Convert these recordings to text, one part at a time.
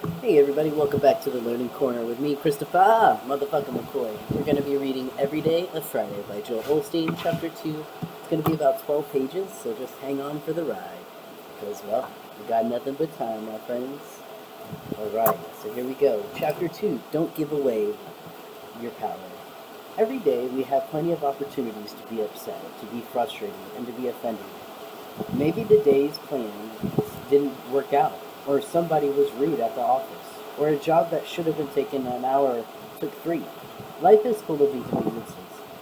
Hey everybody, welcome back to the Learning Corner with me, Kristopher motherfucking McCoy. We're going to be reading Every Day of Friday by Joel Osteen, Chapter 2. It's going to be about 12 pages, so just hang on for the ride. Because, well, we got nothing but time, my friends. Alright, so here we go. Chapter 2, Don't Give Away Your Power. Every day we have plenty of opportunities to be upset, to be frustrated, and to be offended. Maybe the day's plan didn't work out, or somebody was rude at the office, or a job that should have been taken an hour took 3. Life is full of inconveniences.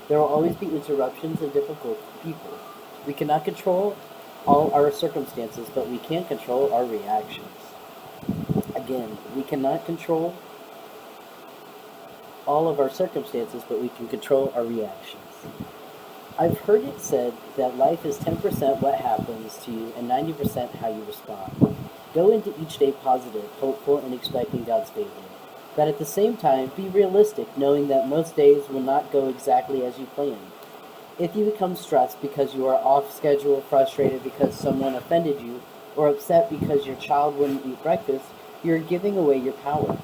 There will always be interruptions and difficult people. We cannot control all our circumstances, but we can control our reactions. Again, we cannot control all of our circumstances, but we can control our reactions. I've heard it said that life is 10% what happens to you and 90% how you respond. Go into each day positive, hopeful, and expecting God's favor. But at the same time, be realistic, knowing that most days will not go exactly as you planned. If you become stressed because you are off schedule, frustrated because someone offended you, or upset because your child wouldn't eat breakfast, you're giving away your power.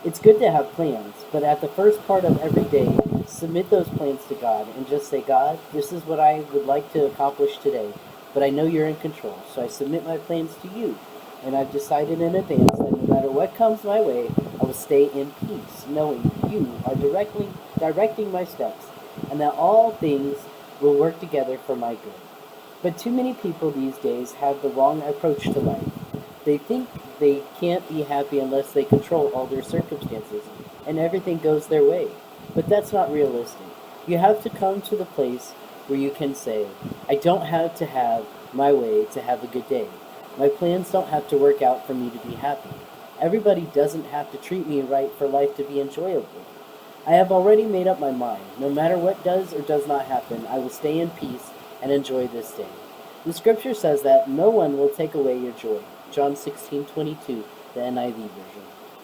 It's good to have plans, but at the first part of every day, submit those plans to God and just say, God, this is what I would like to accomplish today, but I know you're in control, so I submit my plans to you. And I've decided in advance that no matter what comes my way, I will stay in peace, knowing you are directing my steps, and that all things will work together for my good. But too many people these days have the wrong approach to life. They think they can't be happy unless they control all their circumstances and everything goes their way. But that's not realistic. You have to come to the place where you can say, I don't have to have my way to have a good day. My plans don't have to work out for me to be happy. Everybody doesn't have to treat me right for life to be enjoyable. I have already made up my mind. No matter what does or does not happen, I will stay in peace and enjoy this day. The scripture says that no one will take away your joy. John 16:22, the NIV version.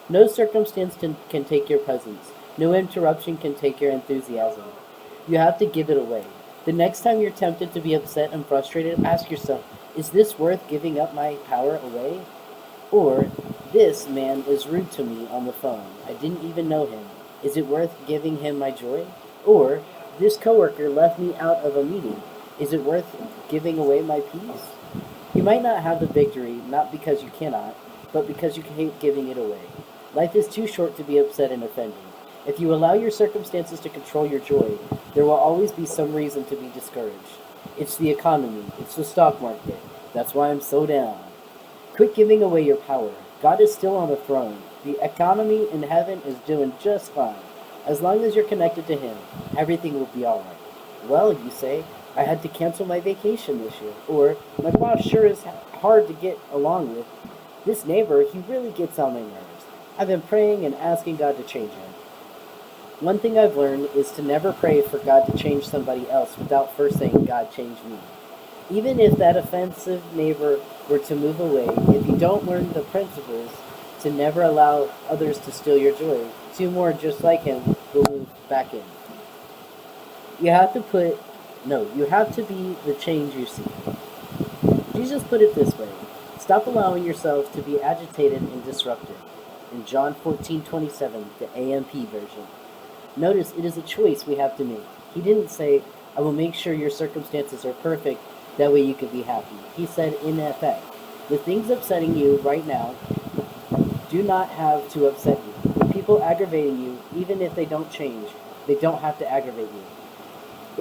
No circumstance can take your presence. No interruption can take your enthusiasm. You have to give it away. The next time you're tempted to be upset and frustrated, ask yourself, is this worth giving up my power away? Or, this man is rude to me on the phone. I didn't even know him. Is it worth giving him my joy? Or, this coworker left me out of a meeting. Is it worth giving away my peace? You might not have the victory, not because you cannot, but because you hate giving it away. Life is too short to be upset and offended. If you allow your circumstances to control your joy, there will always be some reason to be discouraged. It's the economy. It's the stock market. That's why I'm so down. Quit giving away your power. God is still on the throne. The economy in heaven is doing just fine. As long as you're connected to Him, everything will be alright. Well, you say, I had to cancel my vacation this year. Or, my boss sure is hard to get along with. This neighbor, he really gets on my nerves. I've been praying and asking God to change him. One thing I've learned is to never pray for God to change somebody else without first saying, God, change me. Even if that offensive neighbor were to move away, if you don't learn the principles to never allow others to steal your joy, 2 more just like him will move back in. You have to be the change you see. Jesus put it this way, stop allowing yourself to be agitated and disrupted. In John 14:27, the AMP version. Notice it is a choice we have to make. He didn't say, I will make sure your circumstances are perfect, that way you can be happy. He said, in effect, the things upsetting you right now do not have to upset you. The people aggravating you, even if they don't change, they don't have to aggravate you.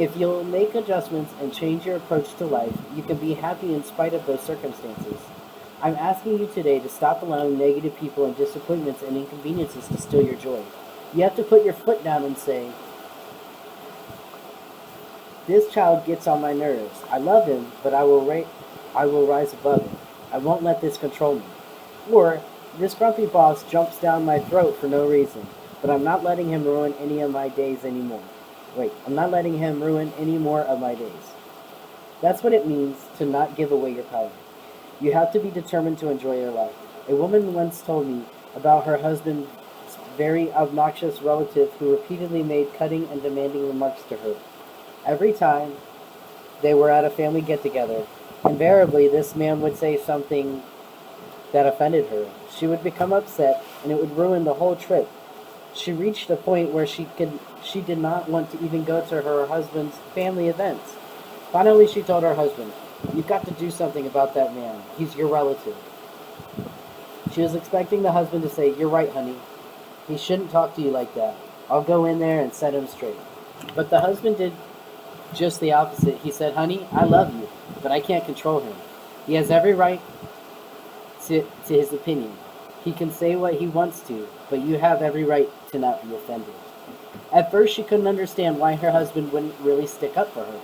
If you'll make adjustments and change your approach to life, you can be happy in spite of those circumstances. I'm asking you today to stop allowing negative people and disappointments and inconveniences to steal your joy. You have to put your foot down and say, this child gets on my nerves. I love him, but I will rise above it. I won't let this control me. Or, this grumpy boss jumps down my throat for no reason, but I'm not letting him ruin any of my days anymore. I'm not letting him ruin any more of my days. That's what it means to not give away your power. You have to be determined to enjoy your life. A woman once told me about her husband's very obnoxious relative who repeatedly made cutting and demanding remarks to her. Every time they were at a family get-together, invariably this man would say something that offended her. She would become upset, and it would ruin the whole trip. She reached a point where she did not want to even go to her husband's family events. Finally, she told her husband, "You've got to do something about that man. He's your relative." She was expecting the husband to say, "You're right, honey. He shouldn't talk to you like that. I'll go in there and set him straight." But the husband did just the opposite. He said, "Honey, I love you, but I can't control him. He has every right to his opinion. He can say what he wants to, but you have every right to not be offended." At first, she couldn't understand why her husband wouldn't really stick up for her.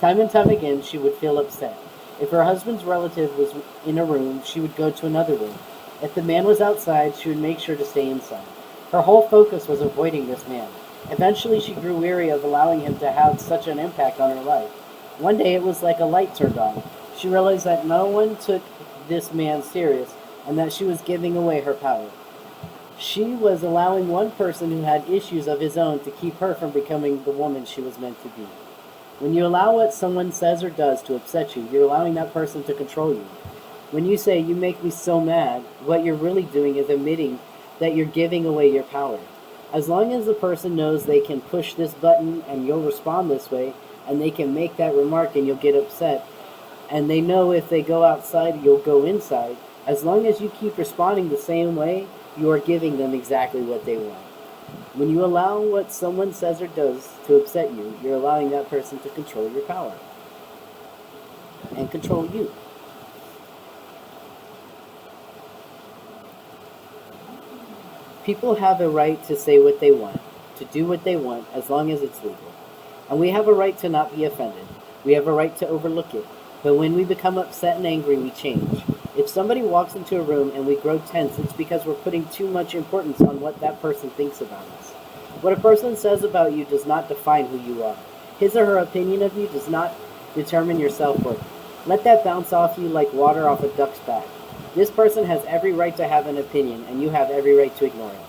Time and time again, she would feel upset. If her husband's relative was in a room, she would go to another room. If the man was outside, she would make sure to stay inside. Her whole focus was avoiding this man. Eventually, she grew weary of allowing him to have such an impact on her life. One day, it was like a light turned on. She realized that no one took this man serious and that she was giving away her power. She was allowing one person who had issues of his own to keep her from becoming the woman she was meant to be. When you allow what someone says or does to upset you, you're allowing that person to control you. When you say, "You make me so mad," what you're really doing is admitting that you're giving away your power. As long as the person knows they can push this button and you'll respond this way, and they can make that remark and you'll get upset, and they know if they go outside, you'll go inside, as long as you keep responding the same way, you are giving them exactly what they want. When you allow what someone says or does to upset you, you're allowing that person to control your power and control you. People have a right to say what they want, to do what they want, as long as it's legal. And we have a right to not be offended. We have a right to overlook it. But when we become upset and angry, we change. If somebody walks into a room and we grow tense, it's because we're putting too much importance on what that person thinks about us. What a person says about you does not define who you are. His or her opinion of you does not determine your self-worth. Let that bounce off you like water off a duck's back. This person has every right to have an opinion, and you have every right to ignore it.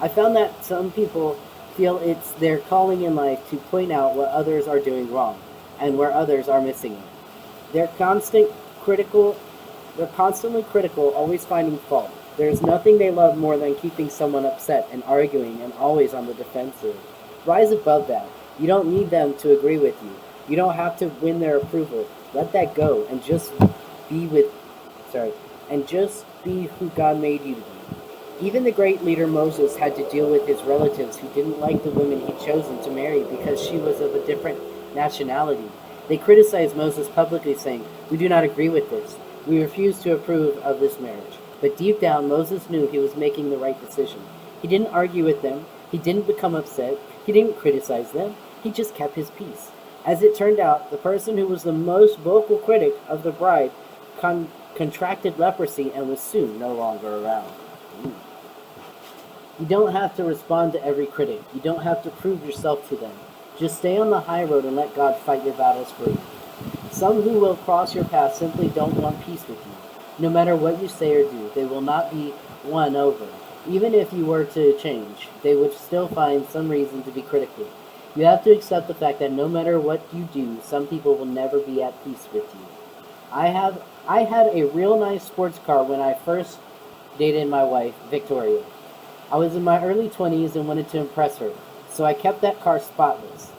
I found that some people feel it's their calling in life to point out what others are doing wrong, and where others are missing it. They're constantly critical, always finding fault. There is nothing they love more than keeping someone upset and arguing and always on the defensive. Rise above that. You don't need them to agree with you. You don't have to win their approval. Let that go and just be who God made you to be. Even the great leader Moses had to deal with his relatives who didn't like the woman he'd chosen to marry because she was of a different nationality. They criticized Moses publicly, saying, "We do not agree with this. We refuse to approve of this marriage." But deep down, Moses knew he was making the right decision. He didn't argue with them. He didn't become upset. He didn't criticize them. He just kept his peace. As it turned out, the person who was the most vocal critic of the bride contracted leprosy and was soon no longer around. You don't have to respond to every critic. You don't have to prove yourself to them. Just stay on the high road and let God fight your battles for you. Some who will cross your path simply don't want peace with you. No matter what you say or do, they will not be won over. Even if you were to change, they would still find some reason to be critical. You have to accept the fact that no matter what you do, some people will never be at peace with you. I had a real nice sports car when I first dated my wife, Victoria. I was in my early 20s and wanted to impress her, so I kept that car spotless.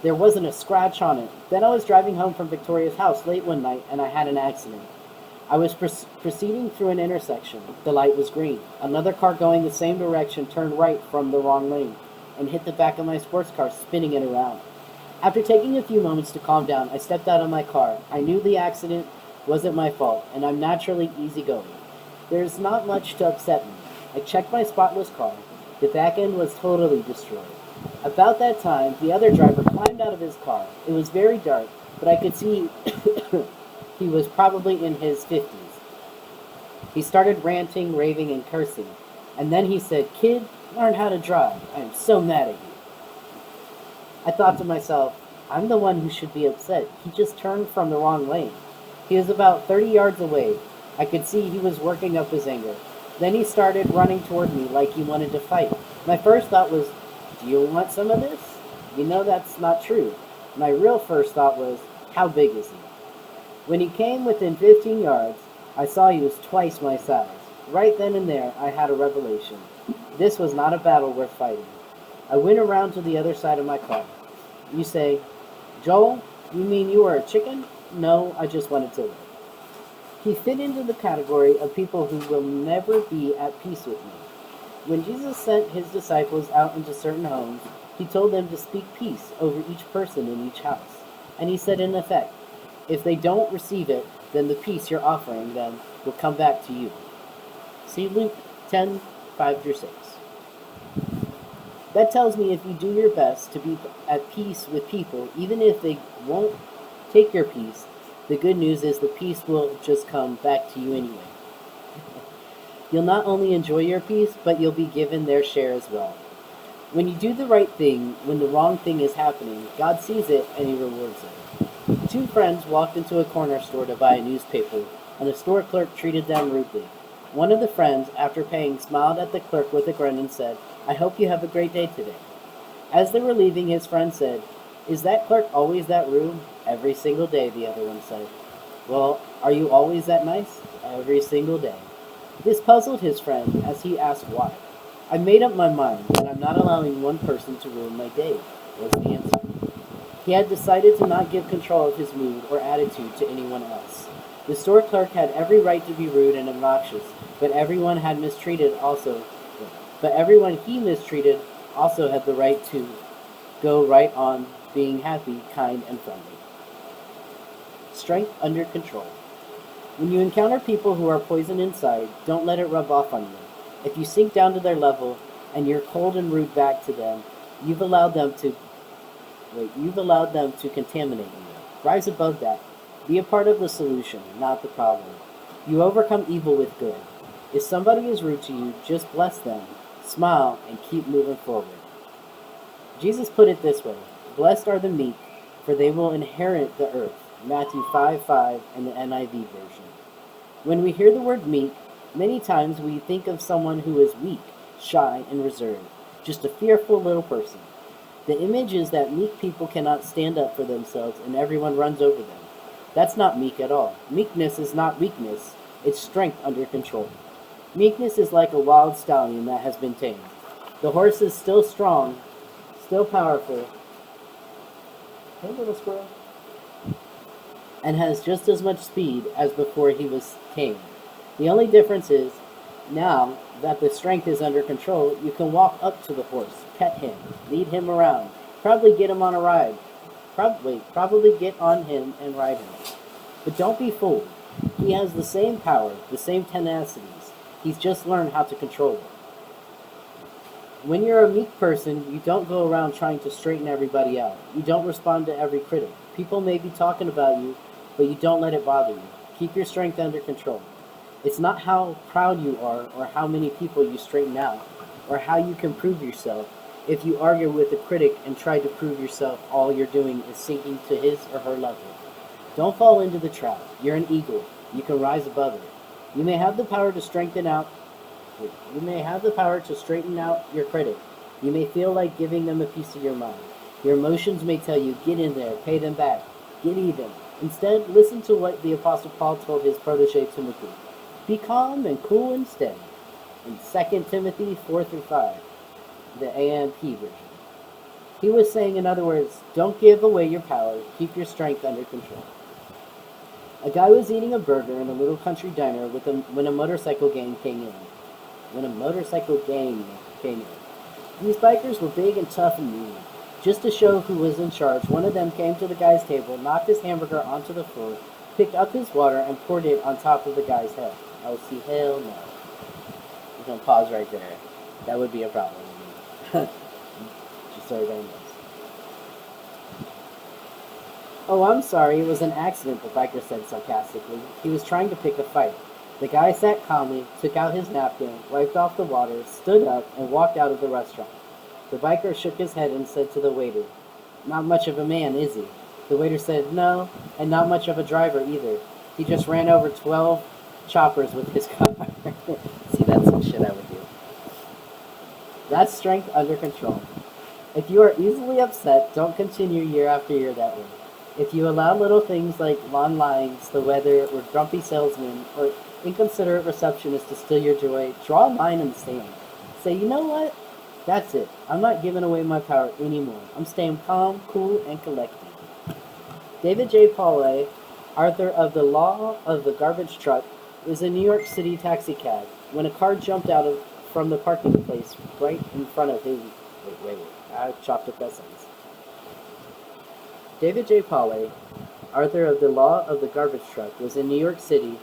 There wasn't a scratch on it. Then I was driving home from Victoria's house late one night and I had an accident. I was proceeding through an intersection. The light was green. Another car going the same direction turned right from the wrong lane and hit the back of my sports car, spinning it around. After taking a few moments to calm down, I stepped out of my car. I knew the accident wasn't my fault, and I'm naturally easygoing. There's not much to upset me. I checked my spotless car. The back end was totally destroyed. About that time, the other driver climbed out of his car. It was very dark, but I could see he was probably in his 50s. He started ranting, raving, and cursing. And then he said, "Kid, learn how to drive. I am so mad at you." I thought to myself, I'm the one who should be upset. He just turned from the wrong lane. He was about 30 yards away. I could see he was working up his anger. Then he started running toward me like he wanted to fight. My first thought was, do you want some of this? You know that's not true. My real first thought was, how big is he? When he came within 15 yards, I saw he was twice my size. Right then and there, I had a revelation. This was not a battle worth fighting. I went around to the other side of my car. You say, Joel, you mean you are a chicken? No, I just wanted to live. He fit into the category of people who will never be at peace with me. When Jesus sent his disciples out into certain homes, he told them to speak peace over each person in each house. And he said in effect, if they don't receive it, then the peace you're offering them will come back to you. See Luke 10:5-6. That tells me if you do your best to be at peace with people, even if they won't take your peace, the good news is the peace will just come back to you anyway. You'll not only enjoy your peace, but you'll be given their share as well. When you do the right thing, when the wrong thing is happening, God sees it and he rewards it. Two friends walked into a corner store to buy a newspaper, and the store clerk treated them rudely. One of the friends, after paying, smiled at the clerk with a grin and said, I hope you have a great day today. As they were leaving, his friend said, Is that clerk always that rude? Every single day, the other one said. Well, are you always that nice? Every single day. This puzzled his friend as he asked why. I made up my mind that I'm not allowing one person to ruin my day, was the answer. He had decided to not give control of his mood or attitude to anyone else. The store clerk had every right to be rude and obnoxious, but everyone he mistreated also had the right to go right on being happy, kind, and friendly. Strength under control. When you encounter people who are poison inside, don't let it rub off on you. If you sink down to their level and you're cold and rude back to them, you've allowed them to contaminate you. Rise above that. Be a part of the solution, not the problem. You overcome evil with good. If somebody is rude to you, just bless them, smile, and keep moving forward. Jesus put it this way, Blessed are the meek, for they will inherit the earth. Matthew 5:5 and the NIV version. When we hear the word meek, many times we think of someone who is weak, shy, and reserved, just a fearful little person. The image is that meek people cannot stand up for themselves and everyone runs over them. That's not meek at all. Meekness is not weakness, it's strength under control. Meekness is like a wild stallion that has been tamed. The horse is still strong, still powerful. Hey, little squirrel. And has just as much speed as before he was tamed. The only difference is, now that the strength is under control, you can walk up to the horse, pet him, lead him around, probably get him on a ride. Probably get on him and ride him. But don't be fooled. He has the same power, the same tenacities. He's just learned how to control it. When you're a meek person, you don't go around trying to straighten everybody out. You don't respond to every critic. People may be talking about you, but you don't let it bother you. Keep your strength under control. It's not how proud you are or how many people you straighten out or how you can prove yourself. If you argue with a critic and try to prove yourself, all you're doing is sinking to his or her level. Don't fall into the trap. You're an eagle. You can rise above it. You may have the power to straighten out your critic. You may feel like giving them a piece of your mind. Your emotions may tell you, get in there, pay them back, get even. Instead, listen to what the Apostle Paul told his protege Timothy. Be calm and cool and steady. In 2 Timothy 4-5, the AMP version. He was saying, in other words, don't give away your power, keep your strength under control. A guy was eating a burger in a little country diner when a motorcycle gang came in. These bikers were big and tough and mean. Just to show who was in charge, one of them came to the guy's table, knocked his hamburger onto the floor, picked up his water, and poured it on top of the guy's head. Oh, see, hell no. We're going to pause right there. That would be a problem. Just so everybody knows. Oh, I'm sorry, it was an accident, the biker said sarcastically. He was trying to pick a fight. The guy sat calmly, took out his napkin, wiped off the water, stood up, and walked out of the restaurant. The biker shook his head and said to the waiter, Not much of a man, is he? The waiter said, No, and not much of a driver either. He just ran over 12 choppers with his car. See, that's some shit I would do. That's strength under control. If you are easily upset, don't continue year after year that way. If you allow little things like long lines, the weather, or grumpy salesmen, or inconsiderate receptionists to steal your joy, draw a line in the sand. Say, you know what? That's it. I'm not giving away my power anymore. I'm staying calm, cool, and collected. David J. Paulet, author of The Law of the Garbage Truck, was in a New York City taxicab when a car jumped from the parking place right in front of him. Wait. I chopped up that sentence. David J. Paulet, author of The Law of the Garbage Truck, was in a New York City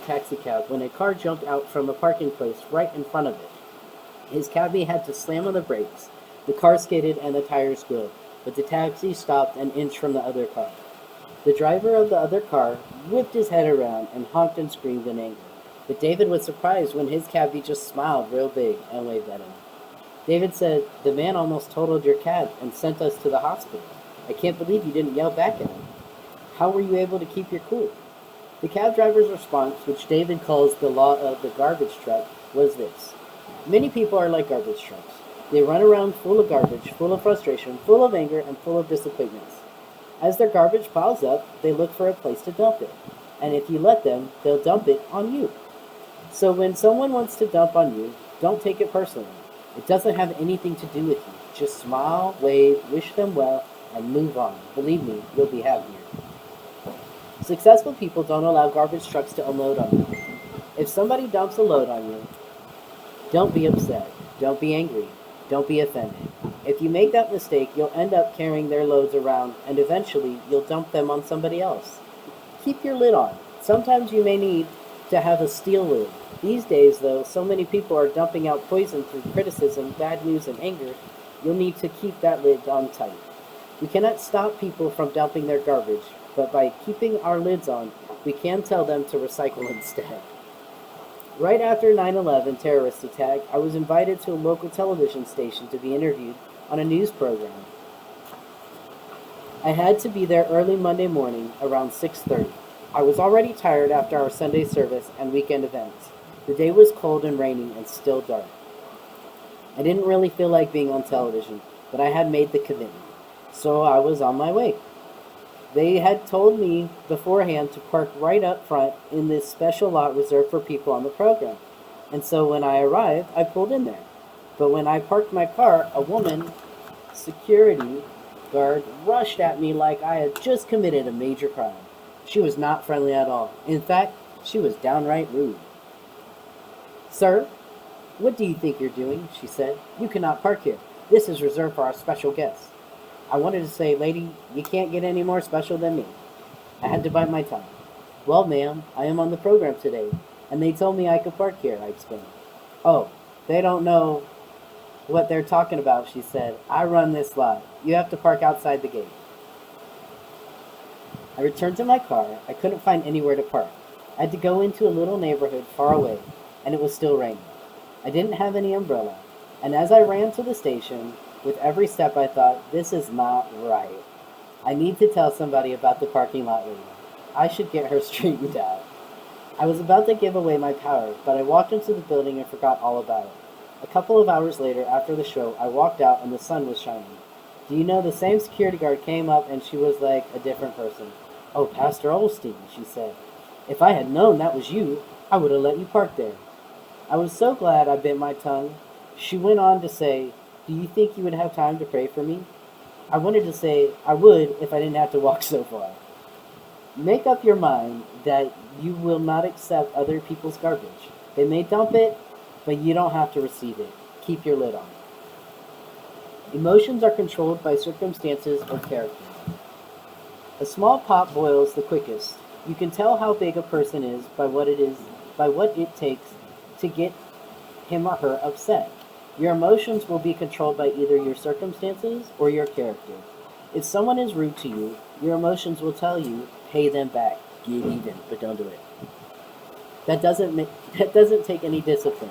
taxicab when a car jumped out from a parking place right in front of it. His cabbie had to slam on the brakes. The car skidded and the tires grilled, but the taxi stopped an inch from the other car. The driver of the other car whipped his head around and honked and screamed in anger. But David was surprised when his cabbie just smiled real big and waved at him. David said, "The man almost totaled your cab and sent us to the hospital. I can't believe you didn't yell back at him. How were you able to keep your cool?" The cab driver's response, which David calls the law of the garbage truck, was this. Many people are like garbage trucks. They run around full of garbage, full of frustration, full of anger, and full of disappointments. As their garbage piles up, they look for a place to dump it. And if you let them, they'll dump it on you. So when someone wants to dump on you, don't take it personally. It doesn't have anything to do with you. Just smile, wave, wish them well, and move on. Believe me, you'll be happier. Successful people don't allow garbage trucks to unload on them. If somebody dumps a load on you, don't be upset. Don't be angry. Don't be offended. If you make that mistake, you'll end up carrying their loads around, and eventually you'll dump them on somebody else. Keep your lid on. Sometimes you may need to have a steel lid. These days, though, so many people are dumping out poison through criticism, bad news, and anger, you'll need to keep that lid on tight. We cannot stop people from dumping their garbage, but by keeping our lids on, we can tell them to recycle instead. Right after 9/11 terrorist attack, I was invited to a local television station to be interviewed on a news program. I had to be there early Monday morning around 6:30. I was already tired after our Sunday service and weekend events. The day was cold and rainy and still dark. I didn't really feel like being on television, but I had made the commitment, so I was on my way. They had told me beforehand to park right up front in this special lot reserved for people on the program. And so when I arrived, I pulled in there. But when I parked my car, a woman, security guard, rushed at me like I had just committed a major crime. She was not friendly at all. In fact, she was downright rude. "Sir, what do you think you're doing?" she said. "You cannot park here. This is reserved for our special guests." I wanted to say, "Lady, you can't get any more special than me." I had to bite my tongue. "Well, ma'am, I am on the program today, and they told me I could park here," I explained. "Oh, they don't know what they're talking about," she said. "I run this lot. You have to park outside the gate." I returned to my car. I couldn't find anywhere to park. I had to go into a little neighborhood far away, and it was still raining. I didn't have any umbrella, and as I ran to the station, with every step I thought, this is not right. I need to tell somebody about the parking lot lady. I should get her straightened out. I was about to give away my power, but I walked into the building and forgot all about it. A couple of hours later, after the show, I walked out and the sun was shining. Do you know, the same security guard came up and she was like a different person. "Oh, Pastor Osteen," she said. "If I had known that was you, I would have let you park there." I was so glad I bit my tongue. She went on to say, "Do you think you would have time to pray for me?" I wanted to say I would if I didn't have to walk so far. Make up your mind that you will not accept other people's garbage. They may dump it, but you don't have to receive it. Keep your lid on. Emotions are controlled by circumstances or character. A small pot boils the quickest. You can tell how big a person is by what it takes to get him or her upset. Your emotions will be controlled by either your circumstances or your character. If someone is rude to you, your emotions will tell you, pay them back, get even, but don't do it. That doesn't take any discipline.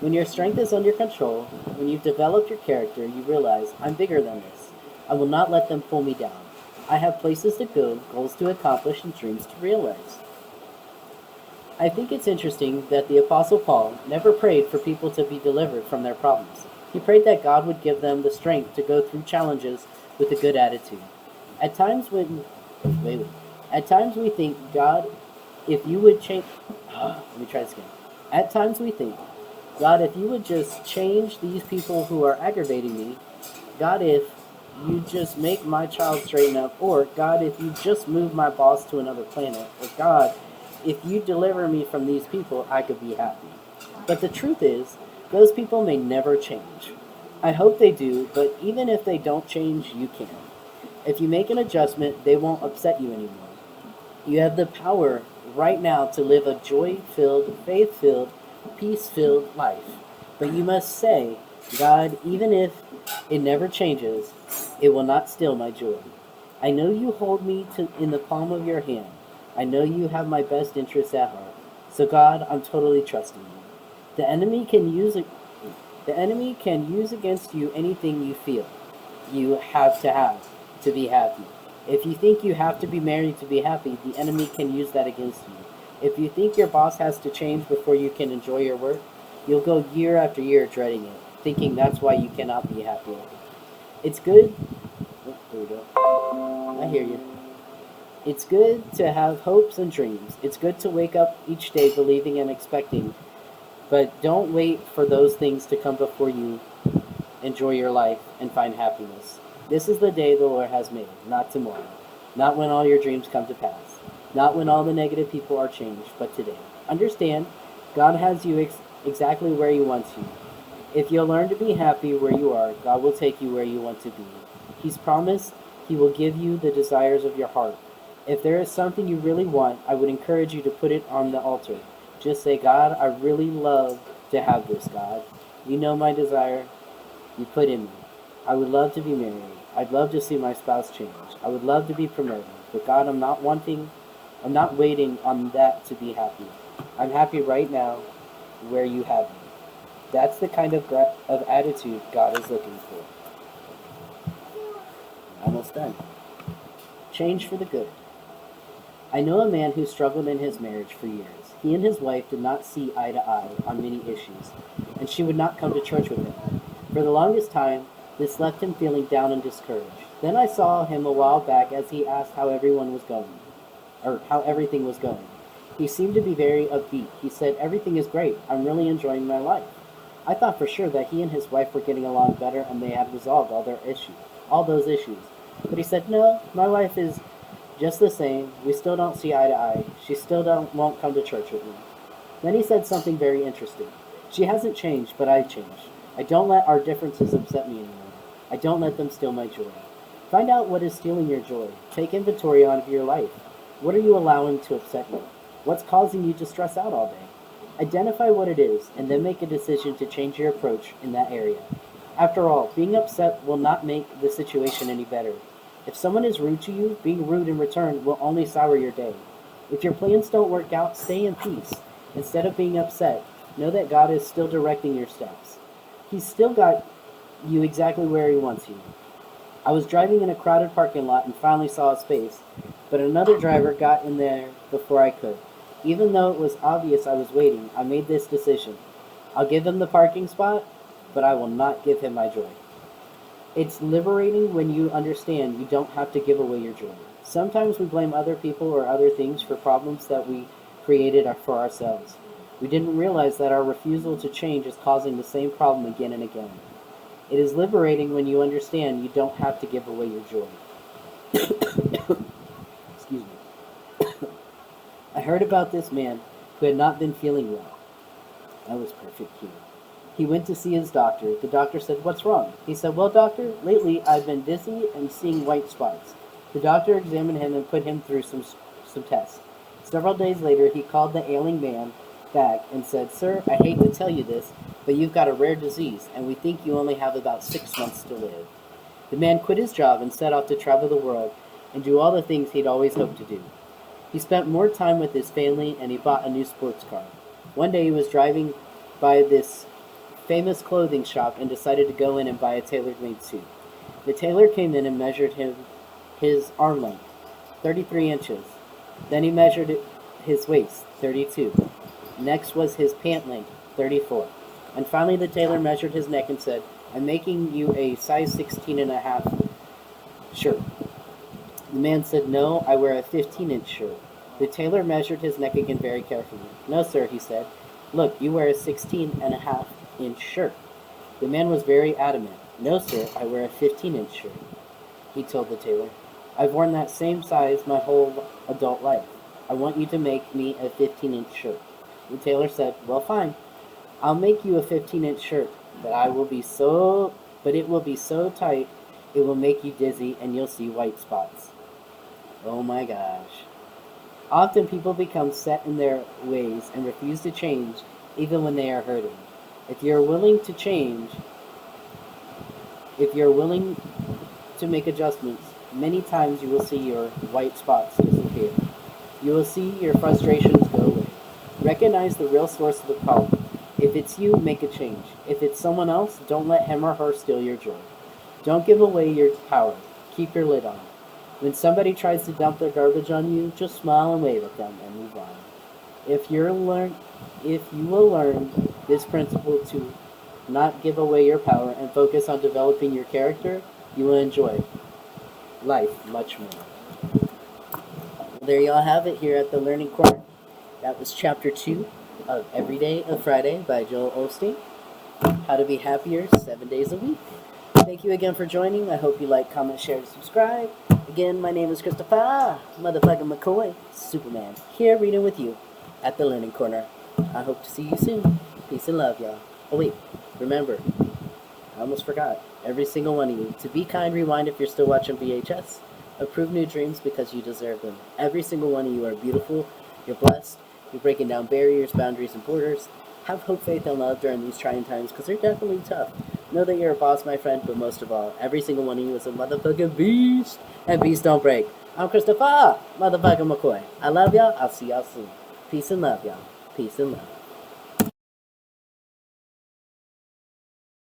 When your strength is under control, when you've developed your character, you realize, I'm bigger than this. I will not let them pull me down. I have places to go, goals to accomplish, and dreams to realize. I think it's interesting that the Apostle Paul never prayed for people to be delivered from their problems. He prayed that God would give them the strength to go through challenges with a good attitude. At times when, wait, at times we think, God, if you would change, let me try this again. At times we think, God, if you would just change these people who are aggravating me, God, if you just make my child straighten up, or God, if you just move my boss to another planet, or God, if you deliver me from these people, I could be happy. But the truth is, those people may never change. I hope they do, but even if they don't change, you can. If you make an adjustment, they won't upset you anymore. You have the power right now to live a joy-filled, faith-filled, peace-filled life. But you must say, God, even if it never changes, it will not steal my joy. I know you hold me in the palm of your hand. I know you have my best interests at heart. So God, I'm totally trusting you. The enemy can use it. The enemy can use against you anything you feel you have to be happy. If you think you have to be married to be happy, the enemy can use that against you. If you think your boss has to change before you can enjoy your work, you'll go year after year dreading it, thinking that's why you cannot be happy. It's good. Oh, there we go. I hear you. It's good to have hopes and dreams. It's good to wake up each day believing and expecting. But don't wait for those things to come before you enjoy your life and find happiness. This is the day the Lord has made, not tomorrow. Not when all your dreams come to pass. Not when all the negative people are changed, but today. Understand, God has you exactly where He wants you. If you'll learn to be happy where you are, God will take you where you want to be. He's promised He will give you the desires of your heart. If there is something you really want, I would encourage you to put it on the altar. Just say, God, I really love to have this, God. You know my desire. You put in me. I would love to be married. I'd love to see my spouse change. I would love to be promoted. But God, I'm not waiting on that to be happy. I'm happy right now where you have me. That's the kind of attitude God is looking for. Almost done. Change for the good. I know a man who struggled in his marriage for years. He and his wife did not see eye to eye on many issues, and she would not come to church with him. For the longest time, this left him feeling down and discouraged. Then I saw him a while back as he asked how everything was going. He seemed to be very upbeat. He said, "Everything is great. I'm really enjoying my life." I thought for sure that he and his wife were getting along better and they had resolved all those issues. But he said, "No, my wife is just the same. We still don't see eye to eye. She still won't come to church with me." Then he said something very interesting. "She hasn't changed, but I've changed. I don't let our differences upset me anymore. I don't let them steal my joy." Find out what is stealing your joy. Take inventory of your life. What are you allowing to upset you? What's causing you to stress out all day? Identify what it is, and then make a decision to change your approach in that area. After all, being upset will not make the situation any better. If someone is rude to you, being rude in return will only sour your day. If your plans don't work out, stay in peace. Instead of being upset, know that God is still directing your steps. He's still got you exactly where He wants you. I was driving in a crowded parking lot and finally saw a space, but another driver got in there before I could. Even though it was obvious I was waiting, I made this decision. I'll give him the parking spot, but I will not give him my joy. It's liberating when you understand you don't have to give away your joy. Sometimes we blame other people or other things for problems that we created for ourselves. We didn't realize that our refusal to change is causing the same problem again and again. It is liberating when you understand you don't have to give away your joy. Excuse me. I heard about this man who had not been feeling well. That was perfect cue. He went to see his doctor. The doctor said, "What's wrong?" He said, "Well, doctor, lately I've been dizzy and seeing white spots." The doctor examined him and put him through some tests. Several days later, he called the ailing man back and said, "Sir, I hate to tell you this, but you've got a rare disease, and we think you only have about 6 months to live." The man quit his job and set off to travel the world and do all the things he'd always hoped to do. He spent more time with his family, and he bought a new sports car. One day he was driving by this famous clothing shop and decided to go in and buy a tailor-made suit. The tailor came in and measured his arm length, 33 inches. Then he measured his waist, 32. Next was his pant length, 34. And finally the tailor measured his neck and said, I'm making you a size 16.5 shirt. The man said, no, I wear a 15-inch shirt. The tailor measured his neck again very carefully. No, sir, he said. Look, you wear a 16.5-inch shirt. The man was very adamant. No, sir, I wear a 15-inch shirt. He told the tailor. I've worn that same size my whole adult life. I want you to make me a 15-inch shirt. The tailor said, well, fine. I'll make you a 15-inch shirt, but it will be so tight it will make you dizzy and you'll see white spots. Oh my gosh. Often people become set in their ways and refuse to change even when they are hurting. If you're willing to change, if you're willing to make adjustments, many times you will see your white spots disappear. You will see your frustrations go away. Recognize the real source of the problem. If it's you, make a change. If it's someone else, don't let him or her steal your joy. Don't give away your power. Keep your lid on. When somebody tries to dump their garbage on you, just smile and wave at them and move on. If you will learn this principle to not give away your power and focus on developing your character, you will enjoy life much more. Well, there you all have it here at the Learning Corner. That was Chapter 2 of Every Day of Friday by Joel Osteen. How to be happier 7 days a week. Thank you again for joining. I hope you like, comment, share, and subscribe. Again, my name is Kristopher motherfucking McCoy, Superman, here reading with you at the Learning Corner. I hope to see you soon. Peace and love, y'all. Oh wait, remember, I almost forgot. Every single one of you, to be kind, rewind if you're still watching VHS. Approve new dreams because you deserve them. Every single one of you are beautiful. You're blessed. You're breaking down barriers, boundaries, and borders. Have hope, faith, and love during these trying times because they're definitely tough. Know that you're a boss, my friend, but most of all, every single one of you is a motherfucking beast. And beasts don't break. I'm Kristopher motherfucking McCoy. I love y'all. I'll see y'all soon. Peace and love, y'all. Peace and love.